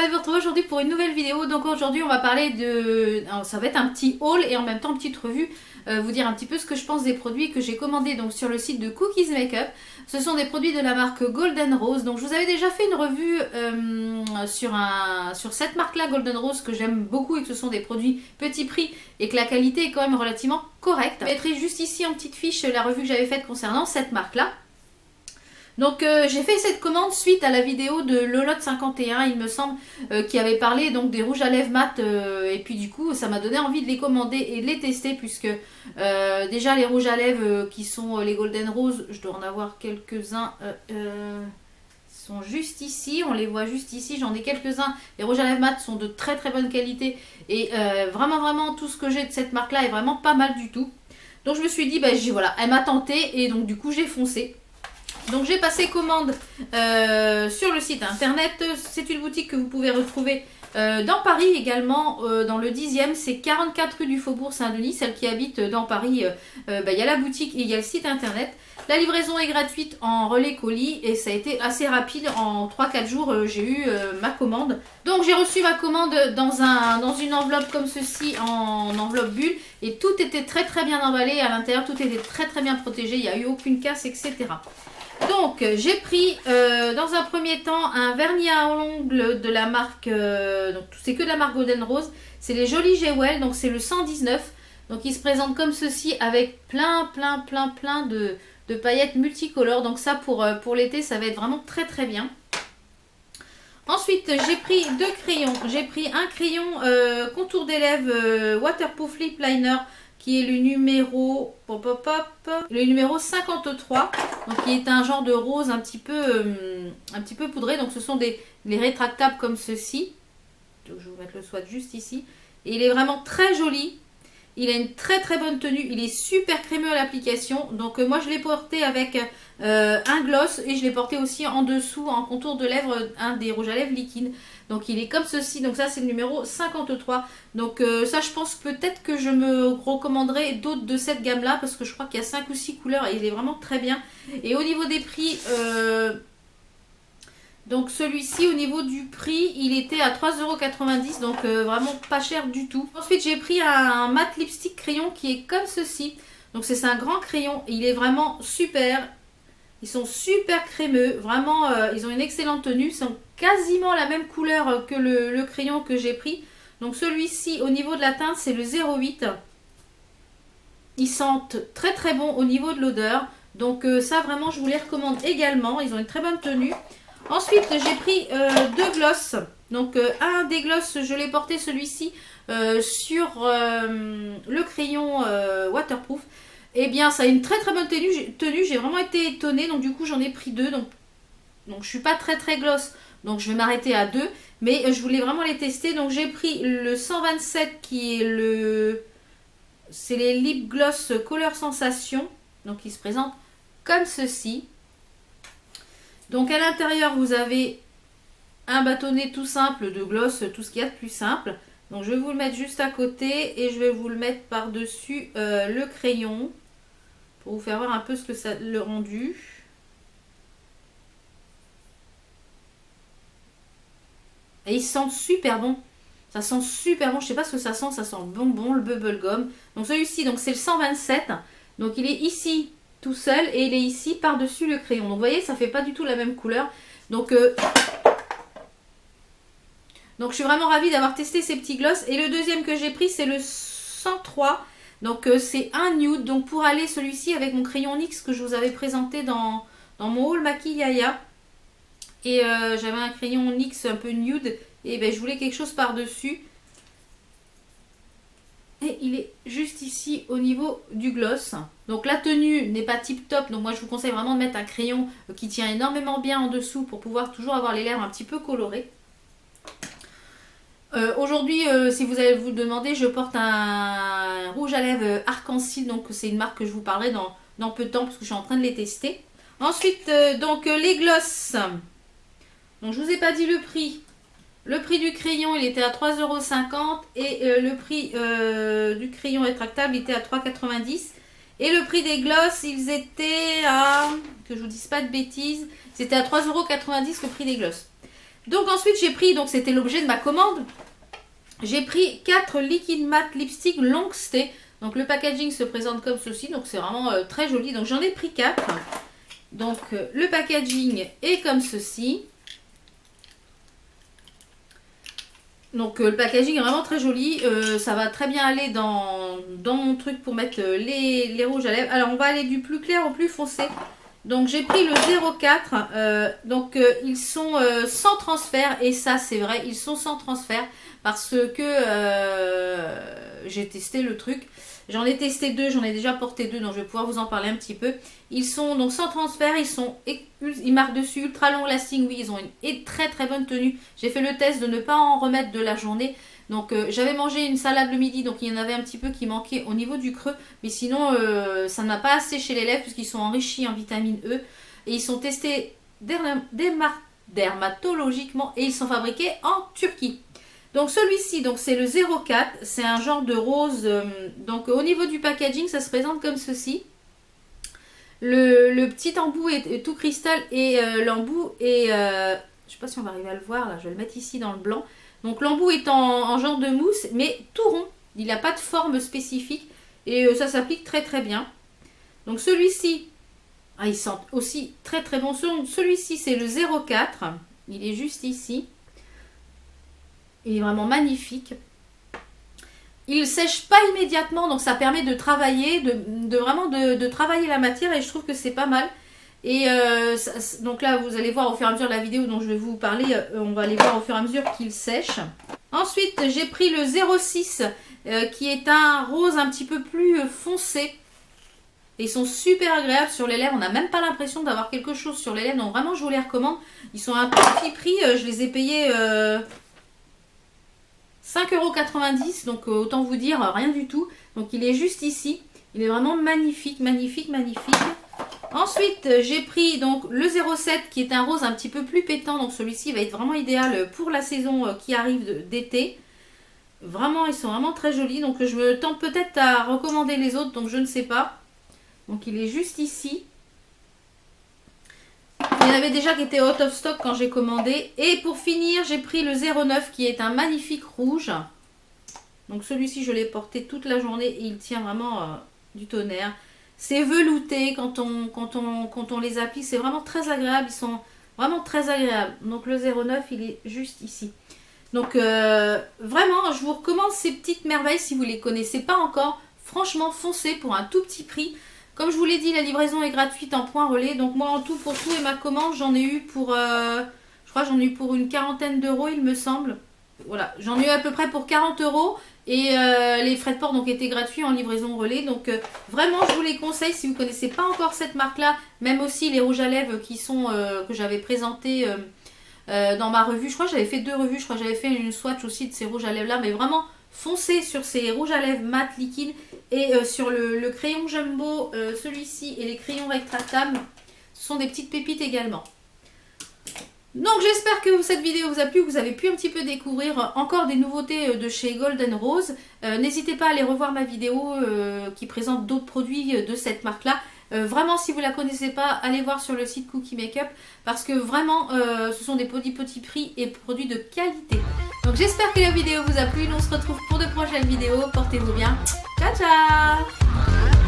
ravie de vous retrouver aujourd'hui pour une nouvelle vidéo. Donc aujourd'hui on va parler de... ça va être un petit haul et en même temps une petite revue. Vous dire un petit peu ce que je pense des produits que j'ai commandés donc sur le site de Cookies Makeup. Ce sont des produits de la marque Golden Rose. Donc je vous avais déjà fait une revue sur cette marque là, Golden Rose, que j'aime beaucoup et que ce sont des produits petit prix et que la qualité est quand même relativement correcte. Je mettrai juste ici en petite fiche la revue que j'avais faite concernant cette marque là. Donc j'ai fait cette commande suite à la vidéo de Lolotte51, il me semble, qui avait parlé donc des rouges à lèvres mat, et puis du coup ça m'a donné envie de les commander et de les tester, puisque déjà les rouges à lèvres qui sont les Golden Rose, je dois en avoir quelques-uns, sont juste ici, on les voit juste ici, j'en ai quelques-uns. Les rouges à lèvres mat sont de très très bonne qualité et vraiment tout ce que j'ai de cette marque là est vraiment pas mal du tout. Donc je me suis dit, bah, voilà, elle m'a tenté et donc du coup j'ai foncé. Donc j'ai passé commande sur le site internet. C'est une boutique que vous pouvez retrouver dans Paris également, dans le 10e. C'est 44 rue du Faubourg Saint-Denis. Celle qui habite dans Paris, il y a la boutique et il y a le site internet. La livraison est gratuite en relais colis et ça a été assez rapide. En 3-4 jours, j'ai eu ma commande. Donc j'ai reçu ma commande dans une enveloppe comme ceci, en enveloppe bulle. Et tout était très bien emballé. À l'intérieur, tout était très bien protégé. Il n'y a eu aucune casse, etc. Donc j'ai pris dans un premier temps un vernis à ongles de la marque, donc c'est que de la marque Golden Rose, c'est les Jolis Jewel, donc c'est le 119, donc il se présente comme ceci avec plein de paillettes multicolores, donc ça pour l'été ça va être vraiment très bien. Ensuite j'ai pris deux crayons, j'ai pris un crayon contour des lèvres Waterproof Lip Liner, qui est le numéro, le numéro 53, donc qui est un genre de rose un petit peu poudré. Donc ce sont les rétractables comme ceci. Donc je vais vous mettre le swatch juste ici. Et il est vraiment très joli. Il a une très bonne tenue. Il est super crémeux à l'application. Donc moi je l'ai porté avec un gloss et je l'ai porté aussi en dessous en contour de lèvres, un des rouges à lèvres liquides. Donc il est comme ceci. Donc ça c'est le numéro 53. Donc ça je pense peut-être que je me recommanderai d'autres de cette gamme là, parce que je crois qu'il y a 5 ou 6 couleurs et il est vraiment très bien. Et au niveau des prix... donc celui-ci au niveau du prix il était à 3,90 €, donc vraiment pas cher du tout. Ensuite j'ai pris un mat lipstick crayon qui est comme ceci. Donc c'est un grand crayon, il est vraiment super. Ils sont super crémeux, vraiment ils ont une excellente tenue. Ils sont quasiment la même couleur que le crayon que j'ai pris. Donc celui-ci au niveau de la teinte c'est le 08. Ils sentent très bon au niveau de l'odeur. Donc ça vraiment je vous les recommande également, ils ont une très bonne tenue. Ensuite j'ai pris deux glosses. Donc un des glosses je l'ai porté celui-ci sur le crayon waterproof. Et bien ça a une très bonne tenue. J'ai vraiment été étonnée, donc du coup j'en ai pris deux. Donc je suis pas très gloss, donc je vais m'arrêter à deux. Mais je voulais vraiment les tester. Donc j'ai pris le 127 qui est c'est les lip gloss couleur sensation. Donc il se présente comme ceci. Donc à l'intérieur vous avez un bâtonnet tout simple de gloss, tout ce qu'il y a de plus simple. Donc je vais vous le mettre juste à côté et je vais vous le mettre par dessus le crayon pour vous faire voir un peu ce que ça le rendu. Et il sent super bon. Ça sent super bon. Je sais pas ce que ça sent le bonbon, le bubblegum. Donc celui-ci, donc c'est le 127. Donc il est ici tout seul et il est ici par-dessus le crayon. Donc vous voyez, ça fait pas du tout la même couleur. Donc je suis vraiment ravie d'avoir testé ces petits gloss. Et le deuxième que j'ai pris, c'est le 103. Donc c'est un nude. Donc pour aller celui-ci avec mon crayon NYX que je vous avais présenté dans mon haul Maquillaya. Et j'avais un crayon NYX un peu nude. Et ben je voulais quelque chose par-dessus. Et il est juste ici au niveau du gloss. Donc la tenue n'est pas tip top. Donc moi je vous conseille vraiment de mettre un crayon qui tient énormément bien en dessous pour pouvoir toujours avoir les lèvres un petit peu colorées. Aujourd'hui, si vous allez vous demander, je porte un rouge à lèvres arc-en-ciel. Donc c'est une marque que je vous parlerai dans peu de temps parce que je suis en train de les tester. Ensuite, les gloss. Donc je vous ai pas dit le prix. Le prix du crayon il était à 3,50 € et le prix du crayon rétractable était à 3,90 €. Et le prix des gloss ils étaient à, que je vous dise pas de bêtises, c'était à 3,90 € le prix des gloss. Donc ensuite j'ai pris, donc c'était l'objet de ma commande, j'ai pris 4 liquid matte lipstick long stay. Donc le packaging se présente comme ceci, donc c'est vraiment très joli. Donc j'en ai pris 4. Donc le packaging est comme ceci. Donc le packaging est vraiment très joli, ça va très bien aller dans mon truc pour mettre les rouges à lèvres. Alors on va aller du plus clair au plus foncé. Donc j'ai pris le 04, donc ils sont sans transfert, et ça c'est vrai, ils sont sans transfert parce que j'ai testé le truc. J'en ai testé 2, j'en ai déjà porté 2, donc je vais pouvoir vous en parler un petit peu. Ils sont donc sans transfert, ils marquent dessus ultra long lasting, oui, ils ont une très très bonne tenue. J'ai fait le test de ne pas en remettre de la journée. Donc j'avais mangé une salade le midi, donc il y en avait un petit peu qui manquait au niveau du creux. Mais sinon, ça ne m'a pas asséché les lèvres puisqu'ils sont enrichis en vitamine E. Et ils sont testés dermatologiquement et ils sont fabriqués en Turquie. Donc celui-ci, donc c'est le 04, c'est un genre de rose. Donc au niveau du packaging, ça se présente comme ceci. Le petit embout est tout cristal et l'embout est... je ne sais pas si on va arriver à le voir, là, je vais le mettre ici dans le blanc. Donc l'embout est en genre de mousse, mais tout rond. Il n'a pas de forme spécifique et ça s'applique très très bien. Donc celui-ci, il sent aussi très très bon. Celui-ci c'est le 04, il est juste ici. Il est vraiment magnifique. Il ne sèche pas immédiatement, donc ça permet de travailler, de travailler la matière et je trouve que c'est pas mal. Et donc là, vous allez voir au fur et à mesure de la vidéo dont je vais vous parler, on va aller voir au fur et à mesure qu'il sèche. Ensuite, j'ai pris le 06 qui est un rose un petit peu plus foncé. Ils sont super agréables sur les lèvres, on n'a même pas l'impression d'avoir quelque chose sur les lèvres, donc vraiment je vous les recommande. Ils sont à un petit prix, je les ai payés 5,90 €, donc autant vous dire rien du tout. Donc il est juste ici, il est vraiment magnifique, magnifique, magnifique. Ensuite j'ai pris donc le 07 qui est un rose un petit peu plus pétant, donc celui-ci va être vraiment idéal pour la saison qui arrive d'été. Vraiment ils sont vraiment très jolis, donc je me tente peut-être à recommander les autres, donc je ne sais pas. Donc il est juste ici. Il y en avait déjà qui étaient out of stock quand j'ai commandé. Et pour finir, j'ai pris le 09 qui est un magnifique rouge. Donc celui-ci, je l'ai porté toute la journée et il tient vraiment du tonnerre. C'est velouté quand on les applique. C'est vraiment très agréable. Ils sont vraiment très agréables. Donc le 09, il est juste ici. Donc vraiment, je vous recommande ces petites merveilles si vous ne les connaissez pas encore. Franchement, foncez pour un tout petit prix. Comme je vous l'ai dit, la livraison est gratuite en point relais. Donc moi, en tout, pour tout et ma commande, j'en ai eu pour... je crois j'en ai eu pour une quarantaine d'euros, il me semble. Voilà, j'en ai eu à peu près pour 40 €. Et les frais de port donc étaient gratuits en livraison relais. Donc vraiment, je vous les conseille si vous ne connaissez pas encore cette marque-là. Même aussi les rouges à lèvres qui sont que j'avais présentés dans ma revue. Je crois que j'avais fait 2 revues. Je crois que j'avais fait une swatch aussi de ces rouges à lèvres-là. Mais vraiment... foncez sur ces rouges à lèvres mat liquide et sur le crayon jumbo, celui-ci et les crayons rétractables, ce sont des petites pépites également. Donc j'espère que cette vidéo vous a plu, que vous avez pu un petit peu découvrir encore des nouveautés de chez Golden Rose. N'hésitez pas à aller revoir ma vidéo qui présente d'autres produits de cette marque-là. Vraiment, si vous ne la connaissez pas, allez voir sur le site Cookie Makeup parce que vraiment, ce sont des petits prix et produits de qualité. Donc j'espère que la vidéo vous a plu. Nous on se retrouve pour de prochaines vidéos. Portez-vous bien. Ciao, ciao!